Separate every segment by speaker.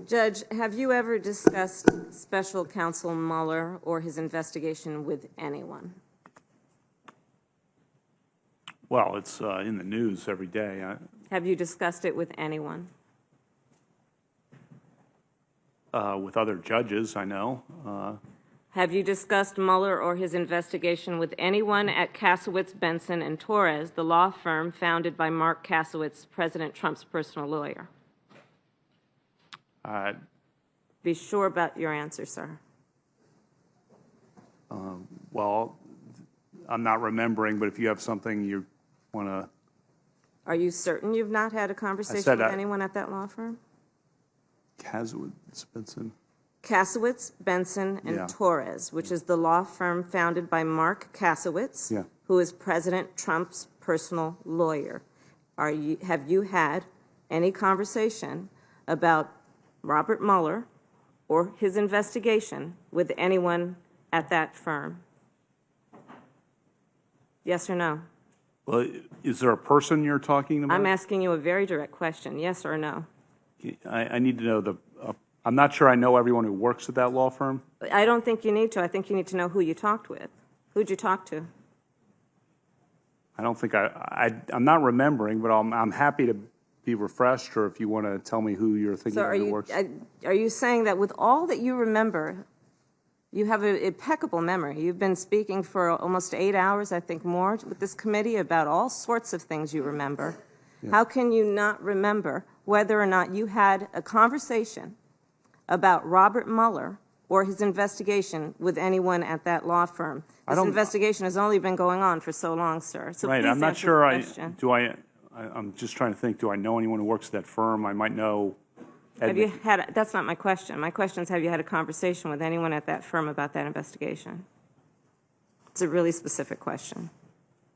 Speaker 1: Judge, have you ever discussed Special Counsel Mueller or his investigation with anyone?
Speaker 2: Well, it's in the news every day.
Speaker 1: Have you discussed it with anyone?
Speaker 2: With other judges, I know.
Speaker 1: Have you discussed Mueller or his investigation with anyone at Kasowitz, Benson, and Torres, the law firm founded by Mark Kasowitz, President Trump's personal lawyer? Be sure about your answer, sir.
Speaker 2: Well, I'm not remembering, but if you have something you want to...
Speaker 1: Are you certain you've not had a conversation with anyone at that law firm?
Speaker 2: Kasowitz, Benson.
Speaker 1: Kasowitz, Benson, and Torres, which is the law firm founded by Mark Kasowitz, who is President Trump's personal lawyer. Have you had any conversation about Robert Mueller or his investigation with anyone at that firm? Yes or no?
Speaker 2: Well, is there a person you're talking about?
Speaker 1: I'm asking you a very direct question, yes or no?
Speaker 2: I need to know I'm not sure I know everyone who works at that law firm.
Speaker 1: I don't think you need to. I think you need to know who you talked with. Who'd you talk to?
Speaker 2: I don't think I'm not remembering, but I'm happy to be refreshed, or if you want to tell me who you're thinking of who works.
Speaker 1: Are you saying that with all that you remember, you have an impeccable memory? You've been speaking for almost 8 hours, I think more, with this committee about all sorts of things you remember. Yeah. How can you not remember whether or not you had a conversation about Robert Mueller or his investigation with anyone at that law firm? This investigation has only been going on for so long, sir. So
Speaker 2: right,
Speaker 1: please
Speaker 2: I'm not
Speaker 1: answer
Speaker 2: sure.
Speaker 1: the question.
Speaker 2: I'm just trying to think. Do I know anyone who works at that firm? I might know.
Speaker 1: Have you had? That's not my question. My question is, have you had a conversation with anyone at that firm about that investigation? It's a really specific question.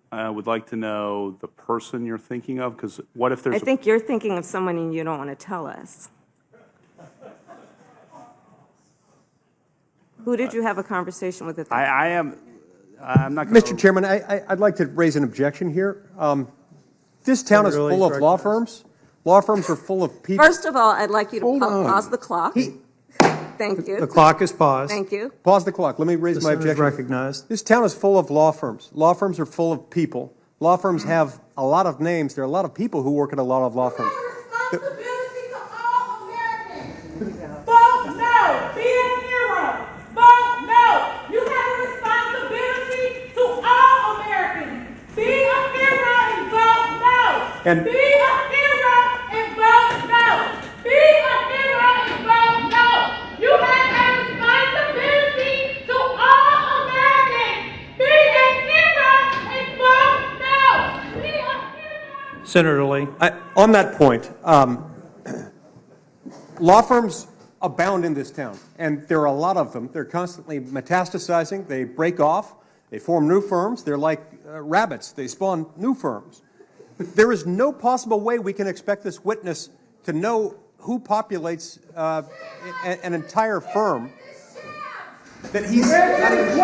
Speaker 2: I would like to know the person you're thinking of, because what if there's...
Speaker 1: I think you're thinking of someone and you don't want to tell us. Who did you have a conversation with?
Speaker 2: I'm not going
Speaker 3: Mr. Chairman, I'd like to raise an objection here. This town is full of law firms. Law firms are full of people.
Speaker 1: First of all, I'd like you to pause the clock. Thank you.
Speaker 4: The clock is paused.
Speaker 1: Thank you.
Speaker 3: Pause the clock. Let me raise my objection.
Speaker 4: Recognized.
Speaker 3: This town is full of law firms. Law firms are full of people. Law firms have a lot of names. There are a lot of people who work at a lot of law firms.
Speaker 5: Responsibility to all Americans. Vote no. Be a hero. Vote no. You have a responsibility to all Americans. Be a hero and vote no. Be a hero and vote no. Be a hero and vote no. You have a responsibility to all Americans. Be a hero and vote no. Be a hero.
Speaker 4: Senator Lee.
Speaker 3: On that point, law firms abound in this town, and there are a lot of them. They're constantly metastasizing. They break off. They form new firms. They're like rabbits. They spawn new firms. There is no possible way we can expect this witness to know who populates an entire firm that he's not even...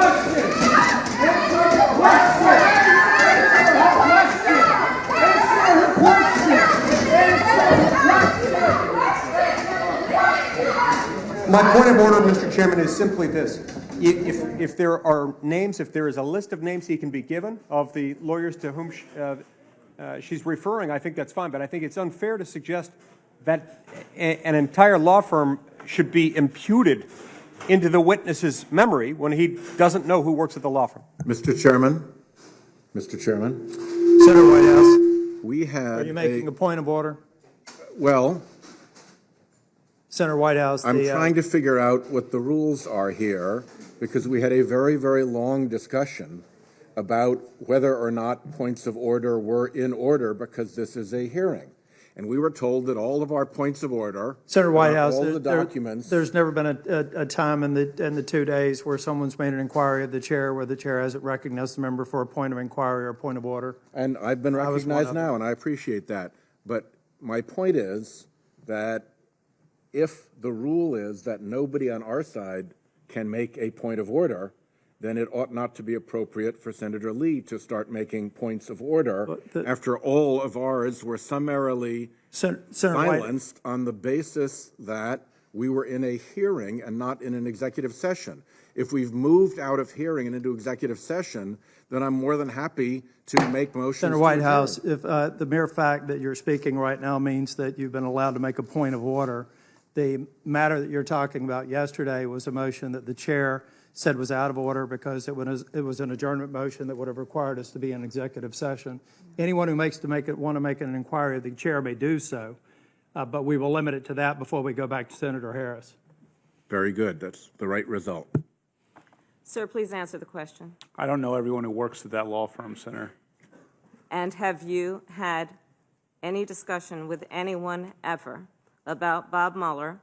Speaker 3: My point of order, Mr. Chairman, is simply this. If there are names, if there is a list of names he can be given of the lawyers to whom she's referring, I think that's fine. But I think it's unfair to suggest that an entire law firm should be imputed into the witness's memory when he doesn't know who works at the law firm.
Speaker 6: Mr. Chairman,
Speaker 4: Senator Whitehouse.
Speaker 6: we had...
Speaker 4: Are you making a point of order?
Speaker 6: Well,
Speaker 4: Senator Whitehouse.
Speaker 6: I'm trying to figure out what the rules are here, because we had a very, very long discussion about whether or not points of order were in order, because this is a hearing. And we were told that all of our points of order,
Speaker 4: Senator Whitehouse,
Speaker 6: all the documents...
Speaker 4: there's never been a time in the 2 days where someone's made an inquiry of the chair where the chair hasn't recognized the member for a point of inquiry or a point of order.
Speaker 6: And I've been recognized now, and I appreciate that. But my point is that if the rule is that nobody on our side can make a point of order, then it ought not to be appropriate for Senator Lee to start making points of order
Speaker 4: But
Speaker 6: after all of ours were summarily
Speaker 4: Senator White,
Speaker 6: silenced on the basis that we were in a hearing and not in an executive session. If we've moved out of hearing and into executive session, then I'm more than happy to make motions.
Speaker 4: Senator
Speaker 6: to
Speaker 4: Whitehouse,
Speaker 6: adjourn.
Speaker 4: if the mere fact that you're speaking right now means that you've been allowed to make a point of order, the matter that you're talking about yesterday was a motion that the chair said was out of order because it was an adjournment motion that would have required us to be in executive session. Anyone who want to make an inquiry of the chair may do so, but we will limit it to that before we go back to Senator Harris.
Speaker 6: Very good. That's the right result.
Speaker 1: Sir, please answer the question.
Speaker 2: I don't know everyone who works at that law firm, Senator.
Speaker 1: And have you had any discussion with anyone ever about Bob Mueller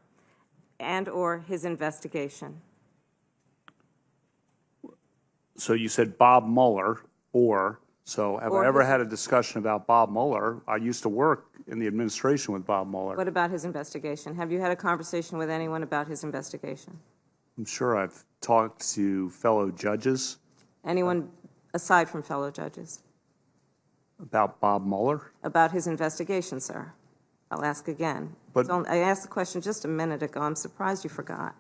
Speaker 1: and or his investigation?
Speaker 2: So you said Bob Mueller, so have
Speaker 1: Or
Speaker 2: I ever
Speaker 1: his-
Speaker 2: had a discussion about Bob Mueller? I used to work in the administration with Bob Mueller.
Speaker 1: What about his investigation? Have you had a conversation with anyone about his investigation?
Speaker 2: I'm sure I've talked to fellow judges
Speaker 1: Anyone aside from fellow judges?
Speaker 2: about Bob Mueller.
Speaker 1: About his investigation, sir? I'll ask again.
Speaker 2: But-
Speaker 1: I asked the question just a minute ago. I'm surprised you forgot.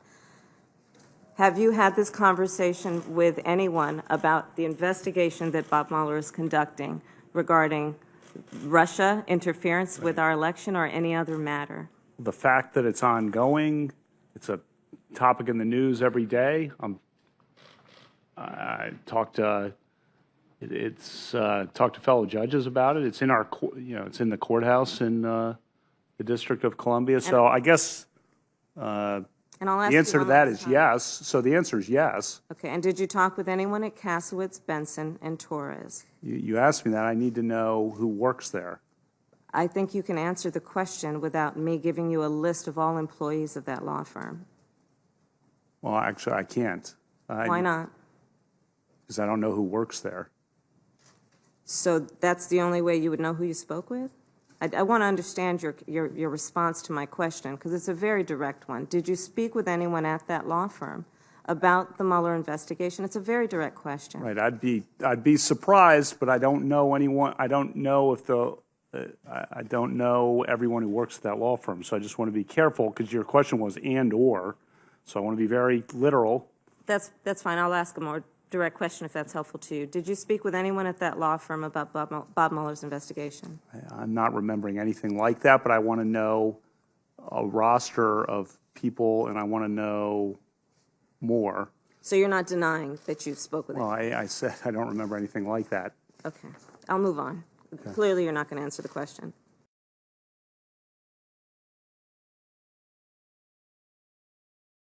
Speaker 1: Have you had this conversation with anyone about the investigation that Bob Mueller is conducting regarding Russia interference with our election or any other matter?
Speaker 2: The fact that it's ongoing, it's a topic in the news every day. I talked to talked to fellow judges about it. It's in our it's in the courthouse in the District of Columbia. So I guess
Speaker 1: And I'll ask
Speaker 2: the
Speaker 1: you
Speaker 2: answer to
Speaker 1: one
Speaker 2: that
Speaker 1: last
Speaker 2: is
Speaker 1: time.
Speaker 2: yes. So the answer is yes.
Speaker 1: Okay, and did you talk with anyone at Kasowitz, Benson, and Torres?
Speaker 2: You asked me that. I need to know who works there.
Speaker 1: I think you can answer the question without me giving you a list of all employees of that law firm.
Speaker 2: Well, actually, I can't.
Speaker 1: Why not?
Speaker 2: Because I don't know who works there.
Speaker 1: So that's the only way you would know who you spoke with? I want to understand your response to my question, because it's a very direct one. Did you speak with anyone at that law firm about the Mueller investigation? It's a very direct question.
Speaker 2: Right. I'd be surprised, but I don't know anyone. I don't know if I don't know everyone who works at that law firm. So I just want to be careful because your question was and or. So I want to be very literal.
Speaker 1: That's fine. I'll ask a more direct question if that's helpful to you. Did you speak with anyone at that law firm about Bob Mueller's investigation?
Speaker 2: I'm not remembering anything like that, but I want to know a roster of people, and I want to know more.
Speaker 1: So you're not denying that you spoke with
Speaker 2: Well,
Speaker 1: anyone?
Speaker 2: I said I don't remember anything like that.
Speaker 1: Okay. I'll move on. Clearly, you're not going to answer the question.